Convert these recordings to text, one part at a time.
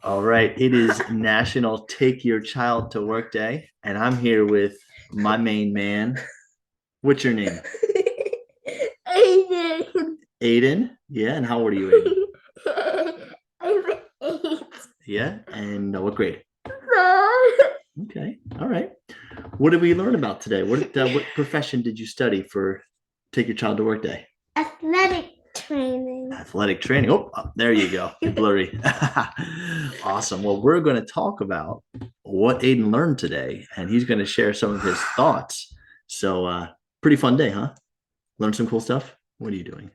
All right, it is National Take Your Child to Work Day, and I'm here with my main man. What's your name? Aidan. Aiden. Yeah, and how old are you, Aiden? I'm 8. Yeah, and what grade? No. Okay, all right. What did we learn about today? What profession did you study for Take Your Child to Work Day? Athletic training. Athletic training. Oh, there you go. You're blurry. Awesome. Well, we're going to talk about what Aiden learned today, and he's going to share some of his thoughts. So, pretty fun day, huh? Learn some cool stuff. What are you doing?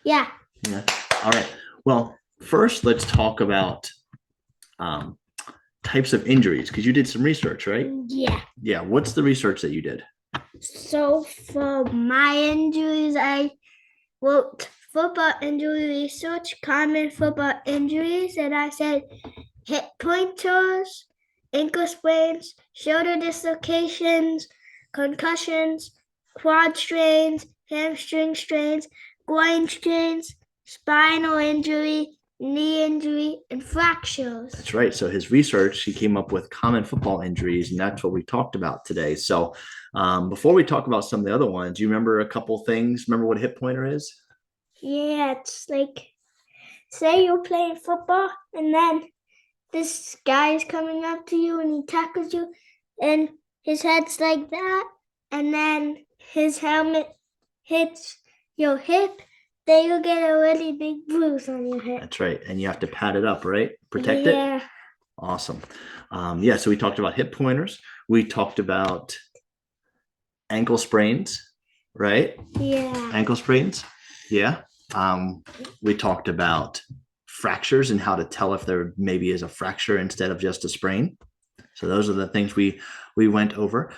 Yeah. Yeah. All right. Well, first, let's talk about um, types of injuries because you did some research, right? Yeah. Yeah. What's the research that you did? So for my injuries, I wrote football injury research, common football injuries, and I said hip pointers, ankle sprains, shoulder dislocations, concussions, quad strains, hamstring strains, groin strains, spinal injury, knee injury, and fractures. That's right. So his research, he came up with common football injuries, and that's what we talked about today. So before we talk about some of the other ones, do you remember a couple things? Remember what a hip pointer is? Yeah, it's like say you're playing football and then this guy is coming up to you and he tackles you and his head's like that and then his helmet hits your hip, then you get a really big bruise on your hip. That's right. And you have to pad it up, right? Protect it. Yeah. Awesome. Yeah. So we talked about hip pointers. We talked about ankle sprains, right? Yeah. Ankle sprains. Yeah. We talked about fractures and how to tell if there maybe is a fracture instead of just a sprain. So those are the things we went over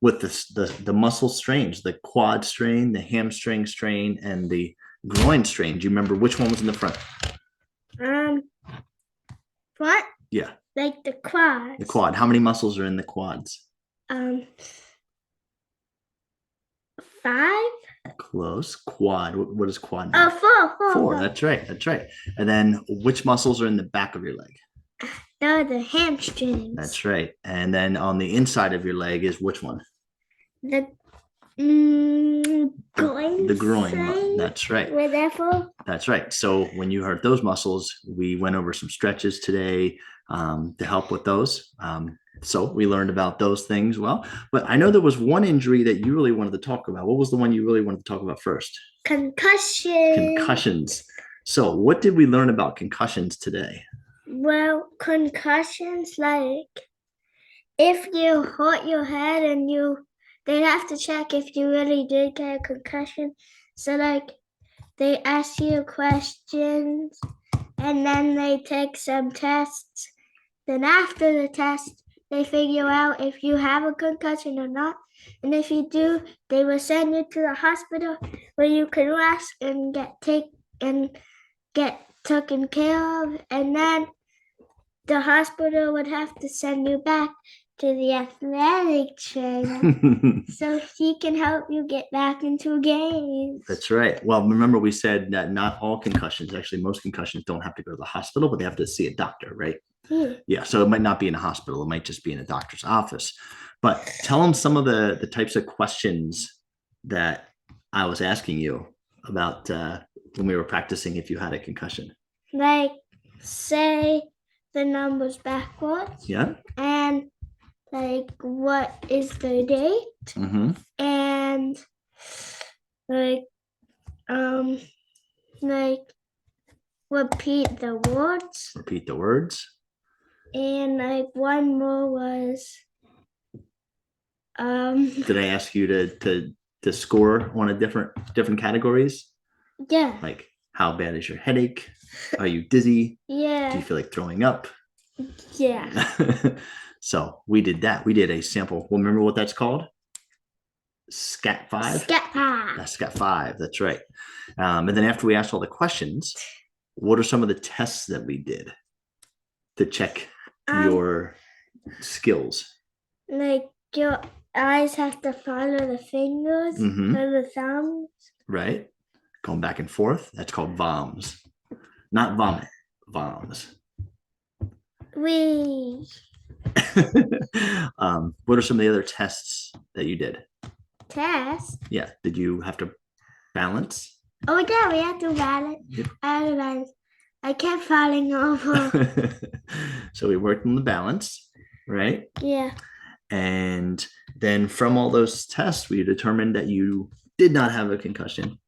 with the muscle strains, the quad strain, the hamstring strain, and the groin strain. Do you remember which one was in the front? Um front, Yeah, like the quads. the quad. How many muscles are in the quads? Um 5. Close. Quad. What does quad Oh, mean? 4. Four. That's right. That's right. And then which muscles are in the back of your leg? No, the hamstrings. That's right. And then on the inside of your leg is which one? The groin. The groin. That's right. Whatever. That's right. So when you hurt those muscles, we went over some stretches today to help with those. So we learned about those things well. But I know there was one injury that you really wanted to talk about. What was the one you really wanted to talk about first? Concussion. Concussions. So what did we learn about concussions today? Well, concussions, like if you hurt your head and they have to check if you really did get a concussion. So like they ask you questions and then they take some tests. Then after the test, they figure out if you have a concussion or not. And if you do, they will send you to the hospital where you can rest and get taken care of. And then the hospital would have to send you back to the athletic trainer so he can help you get back into games. That's right. Well, remember we said that not all concussions, actually most concussions don't have to go to the hospital, but they have to see a doctor, right? Yeah. So it might not be in a hospital. It might just be in a doctor's office. But tell them some of the types of questions that I was asking you about when we were practicing if you had a concussion. Like, say the numbers backwards. Yeah. And like, what is the date? Mm-hmm. And like, um, like repeat the words. Repeat the words. And like one more was Did I ask you to score on a different categories? Yeah. Like how bad is your headache? Are you dizzy? Yeah. Do you feel like throwing up? Yeah. So we did that. We did a sample. Well, remember what that's called? Scat 5? Scat 5. That's Scat 5. That's right. And then after we asked all the questions, what are some of the tests that we did to check your skills? Like your eyes have to follow the fingers or the thumbs. Right. Going back and forth. That's called VOMs. Not vomit. VOMs. We What are some of the other tests that you did? test. Yeah. Did you have to balance? Oh yeah, we had to balance. Yep. I kept falling over. So we worked on the balance, right? Yeah. And then from all those tests, we determined that you did not have a concussion.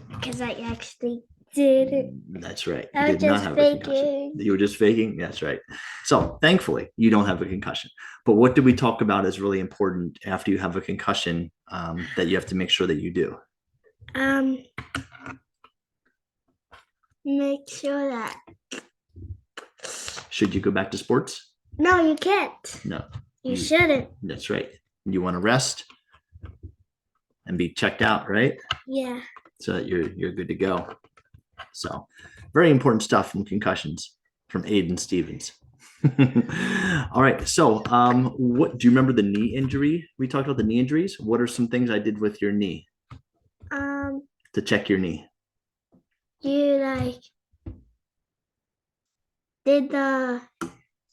Because I actually did it. That's right. I You was did not just have a concussion. faking. You were just faking. That's right. So thankfully, you don't have a concussion. But what did we talk about is really important after you have a concussion that you have to make sure that you do? Make sure that. Should you go back to sports? No, you can't. No. You shouldn't. That's right. You want to rest and be checked out, right? Yeah. So that you're good to go. So very important stuff from concussions from Aidan Stevens. All right. So what do you remember the knee injury? We talked about the knee injuries. What are some things I did with your knee to check your knee? You did the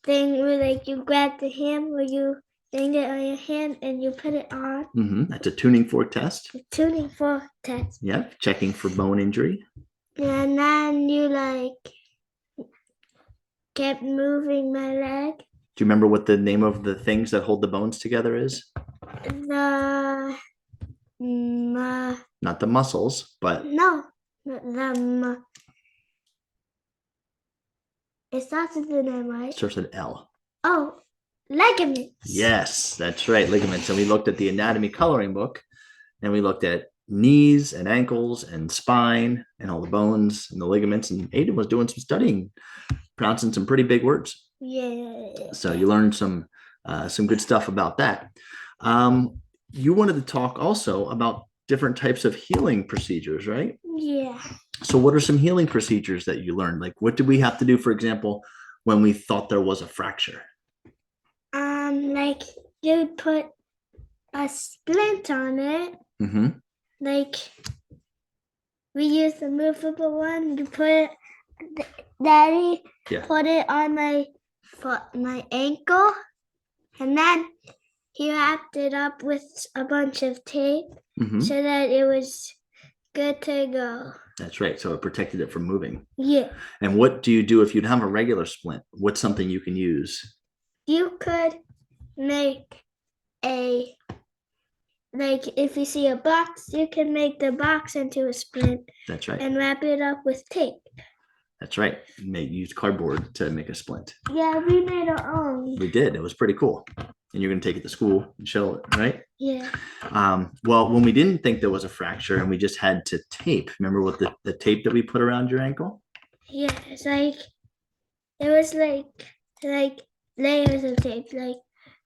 thing where you grab the hand where you thing it on your hand and you put it on. That's a tuning fork test. The tuning fork test. Yep. Checking for bone injury. And then you kept moving my leg. Do you remember what the name of the things that hold the bones together is? The Not the muscles, but no, it starts with the name, right? starts with L. Oh, ligaments. Yes, that's right, ligaments. And we looked at the anatomy coloring book, and we looked at knees and ankles and spine and all the bones and the ligaments. And Aidan was doing some studying, pronouncing some pretty big words. Yeah. So you learned some good stuff about that. You wanted to talk also about different types of healing procedures, right? Yeah. So what are some healing procedures that you learned? Like what did we have to do, for example, when we thought there was a fracture? You'd put a splint on it. Mm-hmm. We use the movable one. You put it, Daddy put it on my foot, my ankle, and then he wrapped it up with a bunch of tape so that it was good to go. That's right. So it protected it from moving. Yeah. And what do you do if you'd have a regular splint? What's something you can use? You could make if you see a box, you can make the box into a splint. That's right. And wrap it up with tape. That's right. Use cardboard to make a splint. Yeah, we made our own. We did. It was pretty cool. And you're going to take it to school and show it, right? Yeah. Well, when we didn't think there was a fracture and we just had to tape, remember what the tape that we put around your ankle? Yeah, it was layers of tape.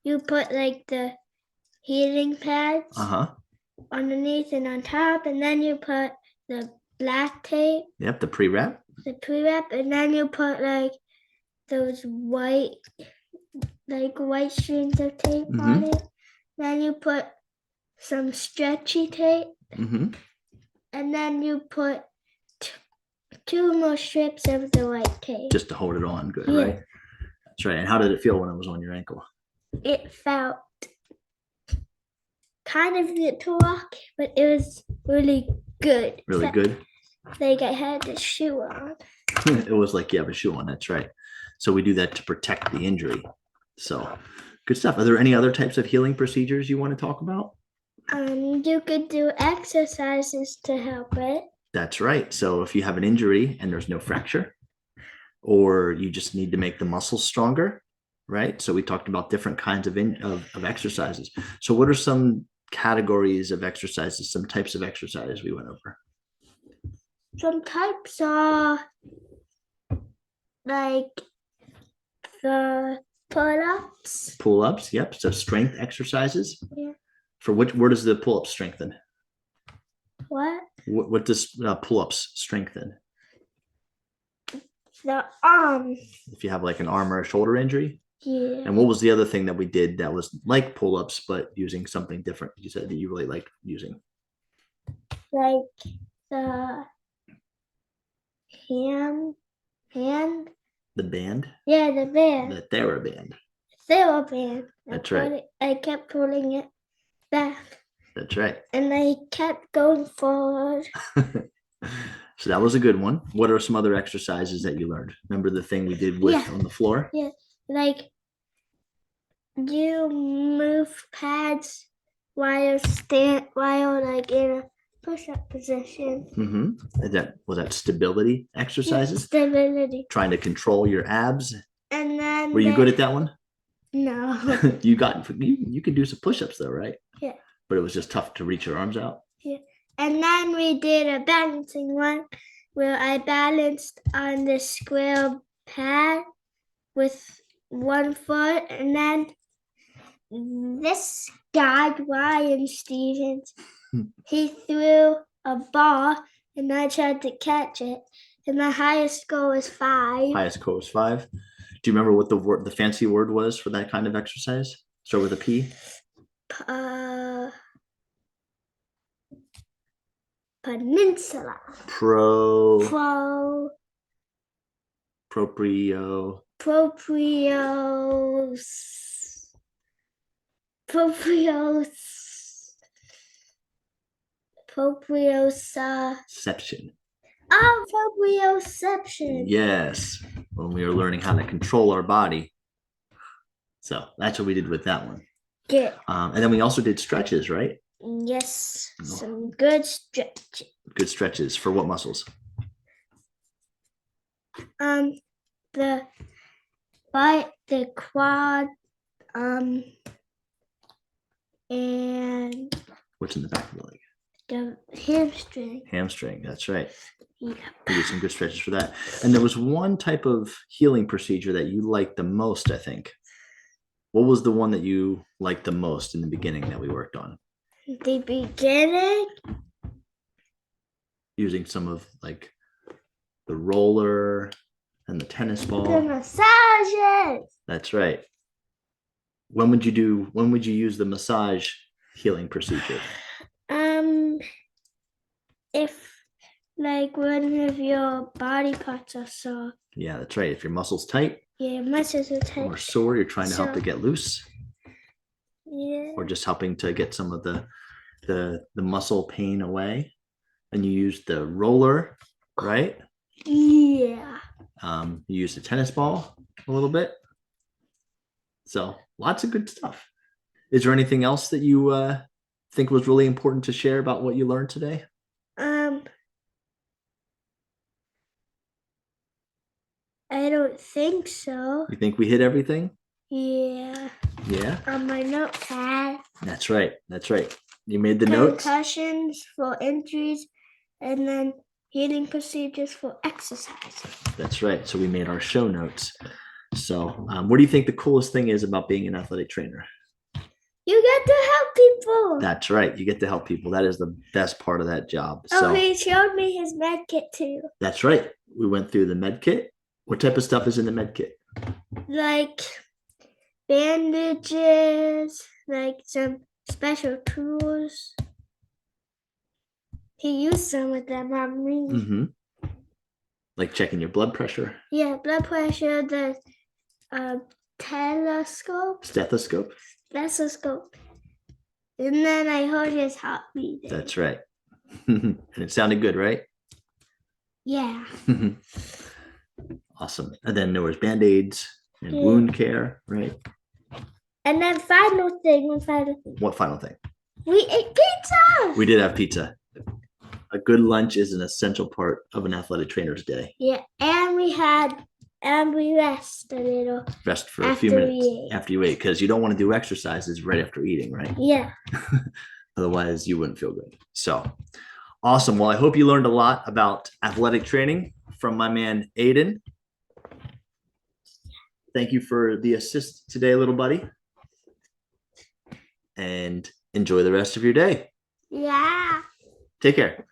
You put the heating pads underneath and on top, and then you put the black tape. Yep, the pre-wrap. The pre-wrap, and then you put those white strings of tape on it. Then you put some stretchy tape, and then you put two more strips of the white tape. Just to hold it on good, right? That's right. And how did it feel when it was on your ankle? It felt kind of good to walk, but it was really good. Really good? I had the shoe on. It was like you have a shoe on, that's right. So we do that to protect the injury. So good stuff. Are there any other types of healing procedures you want to talk about? You could do exercises to help it. That's right. So if you have an injury and there's no fracture, or you just need to make the muscles stronger, right? So we talked about different kinds of exercises. So what are some categories of exercises, some types of exercises we went over? Some types are the pull-ups. Pull-ups, yep. So strength exercises. Yeah. For where does the pull-ups strengthen? What does pull-ups strengthen? The arms. If you have an arm or a shoulder injury? Yeah. And what was the other thing that we did that was like pull-ups, but using something different? You said that you really liked using. The hand The band? Yeah, the band. The TheraBand. TheraBand. That's right. I kept pulling it back. That's right. And I kept going forward. So that was a good one. What are some other exercises that you learned? Remember the thing we did with on the floor? Yeah, like you move pads while like in a push-up position. Was that stability exercises? Yeah, stability. Trying to control your abs. And then were you good at that one? No. you could do some push-ups though, right? Yeah. But it was just tough to reach your arms out. Yeah. And then we did a balancing one where I balanced on the square pad with one foot, and then this guy, Ryan Stevens, he threw a ball and I tried to catch it, and the highest score was 5. Highest score was 5. Do you remember what the fancy word was for that kind of exercise? Start with a P. Peninsula. Proprio. Proprioception. Oh, proprioception. Yes, when we were learning how to control our body. So that's what we did with that one. Good. And then we also did stretches, right? Yes, some good stretches. Good stretches for what muscles? The quad, and what's in the back of the leg? The hamstring. Hamstring, that's right. Yeah. We did some good stretches for that. And there was one type of healing procedure that you liked the most, I think. What was the one that you liked the most in the beginning that we worked on? The beginning? Using some of like the roller and the tennis ball. The massages. That's right. When would you use the massage healing procedure? If like one of your body parts are sore. Yeah, that's right. If your muscles tight. Yeah, muscles are tight. Or sore, you're trying to help to get loose. Yeah. Or just helping to get some of the muscle pain away. And you use the roller, right? Yeah. You use the tennis ball a little bit. So lots of good stuff. Is there anything else that you think was really important to share about what you learned today? I don't think so. You think we hit everything? Yeah. Yeah. On my notepad. That's right. That's right. You made the notes. Concussions for injuries, and then healing procedures for exercise. That's right. So we made our show notes. So what do you think the coolest thing is about being an athletic trainer? You get to help people. That's right. You get to help people. That is the best part of that job. Oh, he showed me his med kit too. That's right. We went through the med kit. What type of stuff is in the med kit? Like bandages, like some special tools. He used some of them on me. Mm-hmm. Like checking your blood pressure? Yeah, blood pressure, the stethoscope. And then I heard his heartbeat. That's right. And it sounded good, right? Yeah. Awesome. And then there was Band-Aids and wound care, right? And then final thing. What final thing? We ate pizza. We did have pizza. A good lunch is an essential part of an athletic trainer's day. Yeah, and we rest a little. Rest for a few minutes after you ate, because you don't want to do exercises right after eating, right? Yeah. Otherwise, you wouldn't feel good. So, awesome. Well, I hope you learned a lot about athletic training from my man, Aidan. Thank you for the assist today, little buddy. And enjoy the rest of your day. Yeah. Take care.